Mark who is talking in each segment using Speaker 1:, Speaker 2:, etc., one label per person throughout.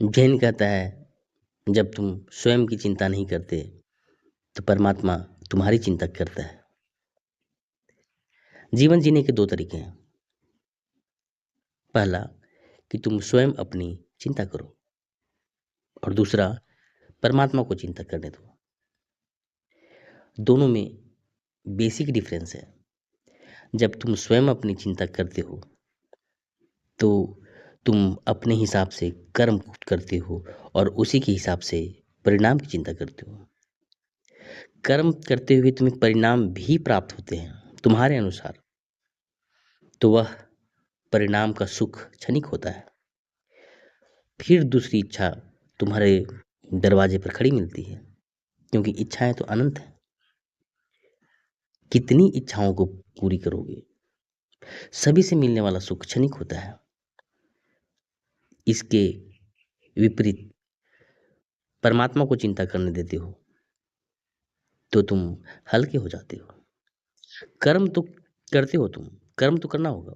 Speaker 1: जैन कहता है, जब तुम स्वयं की चिंता नहीं करते तो परमात्मा तुम्हारी चिंता करता है। जीवन जीने के दो तरीके हैं। पहला कि तुम स्वयं अपनी चिंता करो और दूसरा परमात्मा को चिंता करने दो। दोनों में बेसिक डिफरेंस है। जब तुम स्वयं अपनी चिंता करते हो तो तुम अपने हिसाब से कर्म करते हो और उसी के हिसाब से परिणाम की चिंता करते हो। कर्म करते हुए तुम्हें परिणाम भी प्राप्त होते हैं तुम्हारे अनुसार, तो वह परिणाम का सुख क्षणिक होता है। फिर दूसरी इच्छा तुम्हारे दरवाजे पर खड़ी मिलती है, क्योंकि इच्छाएं तो अनंत हैं। कितनी इच्छाओं को पूरी करोगे? सभी से मिलने वाला सुख क्षणिक होता है। इसके विपरीत परमात्मा को चिंता करने देते हो तो तुम हल्के हो जाते हो। कर्म तो करते हो तुम, कर्म तो करना होगा,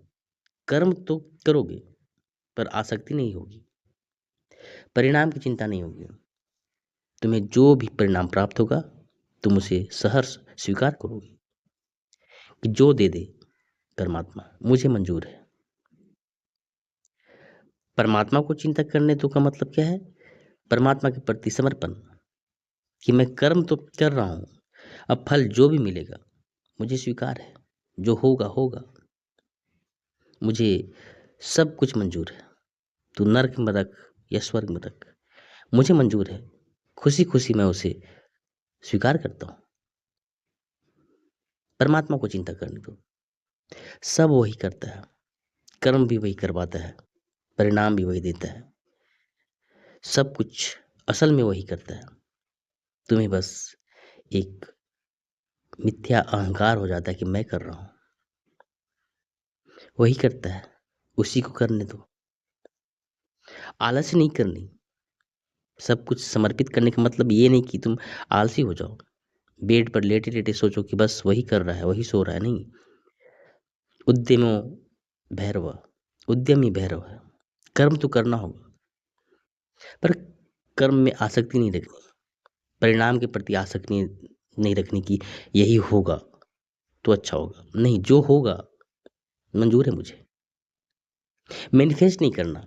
Speaker 1: कर्म तो करोगे, पर आसक्ति नहीं होगी, परिणाम की चिंता नहीं होगी। तुम्हें जो भी परिणाम प्राप्त होगा तुम उसे सहर्ष स्वीकार करोगे कि जो दे दे परमात्मा मुझे मंजूर है। परमात्मा को चिंता करने तो का मतलब क्या है? परमात्मा के प्रति समर्पण, कि मैं कर्म तो कर रहा हूं, अब फल जो भी मिलेगा मुझे स्वीकार है, जो होगा होगा, मुझे सब कुछ मंजूर है। तू नरक में रख या स्वर्ग में रख, मुझे मंजूर है। खुशी खुशी मैं उसे स्वीकार करता हूँ। परमात्मा को चिंता करने दो। सब वही करता है, कर्म भी वही करवाता है, परिणाम भी वही देता है, सब कुछ असल में वही करता है। तुम्हें बस एक मिथ्या अहंकार हो जाता है कि मैं कर रहा हूं। वही करता है, उसी को करने दो। आलस नहीं करनी। सब कुछ समर्पित करने का मतलब ये नहीं कि तुम आलसी हो जाओ, बेड पर लेटे लेटे सोचो कि बस वही कर रहा है, वही सो रहा है। नहीं। उद्यमो भैरव, उद्यमी भैरव है। कर्म तो करना होगा, पर कर्म में आसक्ति नहीं रखनी, परिणाम के प्रति आसक्ति नहीं रखनी कि यही होगा तो अच्छा होगा। नहीं, जो होगा मंजूर है मुझे। मैनिफेस्ट नहीं करना।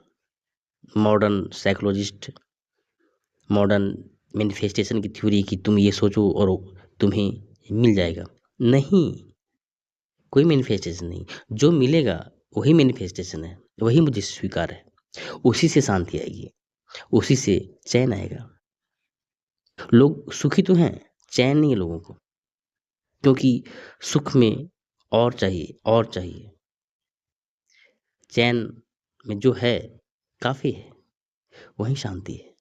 Speaker 1: मॉडर्न साइकोलॉजिस्ट, मॉडर्न मैनिफेस्टेशन की थ्योरी कि तुम ये सोचो और तुम्हें मिल जाएगा। नहीं, कोई मैनिफेस्टेशन नहीं। जो मिलेगा वही मैनिफेस्टेशन है, वही मुझे स्वीकार है। उसी से शांति आएगी, उसी से चैन आएगा। लोग सुखी तो हैं, चैन नहीं है लोगों को, क्योंकि सुख में और चाहिए और चाहिए। चैन में जो है काफी है, वही शांति है।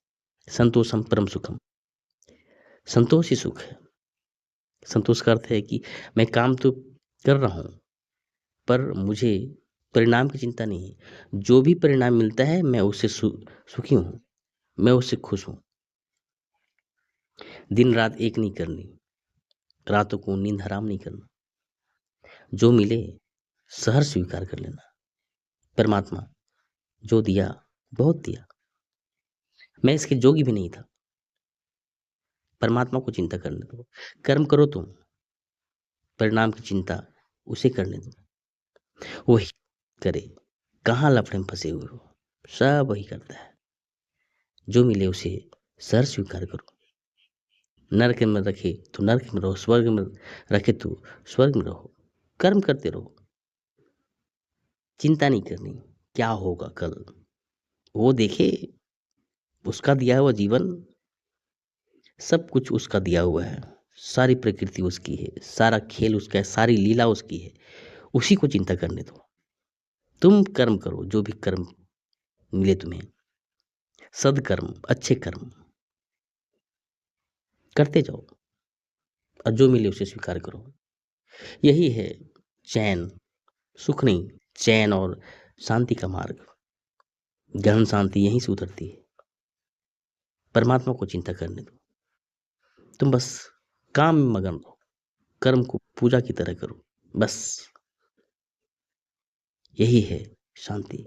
Speaker 1: संतोषम परम सुखम, संतोष ही सुख है। संतोष का अर्थ है कि मैं काम तो कर रहा हूं, पर मुझे परिणाम की चिंता नहीं है। जो भी परिणाम मिलता है मैं उससे सुखी हूं, मैं उससे खुश हूं। दिन रात एक नहीं करनी, रातों को नींद हराम नहीं करना। जो मिले सहर स्वीकार कर लेना। परमात्मा जो दिया बहुत दिया, मैं इसके जोगी भी नहीं था। परमात्मा को चिंता करने दो। कर्म करो तुम, परिणाम की चिंता उसे करने दो, वही करे। कहाँ लफड़े में फंसे हुए हो, सब वही करता है। जो मिले उसे सर स्वीकार करो। नरक में रखे तो नरक में रहो, स्वर्ग में रखे तो स्वर्ग में रहो। कर्म करते रहो, चिंता नहीं करनी क्या होगा कल। वो देखे, उसका दिया हुआ जीवन, सब कुछ उसका दिया हुआ है। सारी प्रकृति उसकी है, सारा खेल उसका है, सारी लीला उसकी है। उसी को चिंता करने दो। तुम कर्म करो, जो भी कर्म मिले तुम्हें, सदकर्म, अच्छे कर्म करते जाओ और जो मिले उसे स्वीकार करो। यही है चैन, सुख नहीं, चैन और शांति का मार्ग। गहन शांति यहीं से उतरती है। परमात्मा को चिंता करने दो। तुम बस काम में मगन रहो, कर्म को पूजा की तरह करो, बस यही है शांति।